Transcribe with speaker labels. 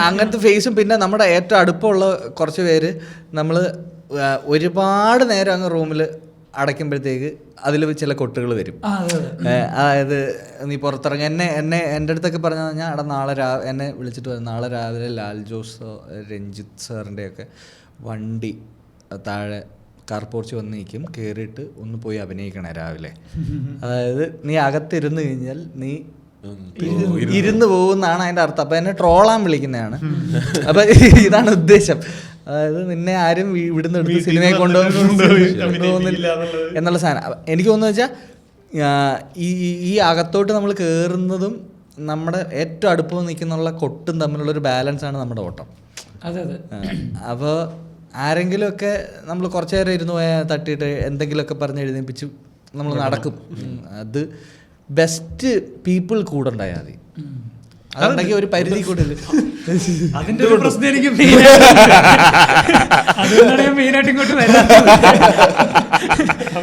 Speaker 1: അങ്ങനത്തെ ഫേസും. പിന്നെ നമ്മുടെ ഏറ്റവും അടുപ്പമുള്ള കുറച്ച് പേര് നമ്മൾ ഒരുപാട് നേരം അങ്ങ് റൂമിൽ അടയ്ക്കുമ്പോഴത്തേക്ക് അതിൽ ചില കൊട്ടുകൾ വരും. അതായത് നീ പുറത്തിറങ്ങി എൻ്റെ അടുത്തൊക്കെ പറഞ്ഞു കഴിഞ്ഞാൽ അവിടെ നാളെ എന്നെ വിളിച്ചിട്ട് വരും, നാളെ രാവിലെ ലാൽ ജോസോ രഞ്ജിത്ത് സാറിൻ്റെയൊക്കെ വണ്ടി താഴെ കാർ പോർച്ച് വന്ന് നിൽക്കും, കയറിയിട്ട് ഒന്ന് പോയി അഭിനയിക്കണേ രാവിലെ. അതായത് നീ അകത്തിരുന്ന് കഴിഞ്ഞാൽ നീ ഇരുന്ന് പോകുന്നതാണ് അതിൻ്റെ അർത്ഥം. അപ്പം എന്നെ ട്രോളാൻ വിളിക്കുന്നതാണ്. അപ്പം ഇതാണ് ഉദ്ദേശം. അതായത് നിന്നെ ആരും ഇവിടുന്ന് എടുത്ത് സിനിമയെ കൊണ്ടുപോകുന്നില്ല എന്നുള്ള സാധനം. എനിക്ക് തോന്നുന്നു വെച്ചാൽ ഈ അകത്തോട്ട് നമ്മൾ കയറുന്നതും നമ്മുടെ ഏറ്റവും അടുപ്പം നിൽക്കുന്നുള്ള കൊട്ടും തമ്മിലുള്ളൊരു ബാലൻസാണ് നമ്മുടെ ഓട്ടം.
Speaker 2: അതെ അതെ.
Speaker 1: അപ്പോൾ ആരെങ്കിലുമൊക്കെ നമ്മൾ കുറച്ച് നേരം ഇരുന്ന് പോയാൽ തട്ടിയിട്ട് എന്തെങ്കിലുമൊക്കെ പറഞ്ഞ് എഴുതിപ്പിച്ച് നമ്മൾ നടക്കും. അത് ബെസ്റ്റ് പീപ്പിൾ കൂടെ ഉണ്ടായാൽ മതി. അതുണ്ടെങ്കിൽ ഒരു പരിധി കൂടുതൽ.
Speaker 2: അതിന്റെ ഒരു പ്രശ്നം എനിക്ക് മെയിനായിട്ട് ഇങ്ങോട്ട് വരാം.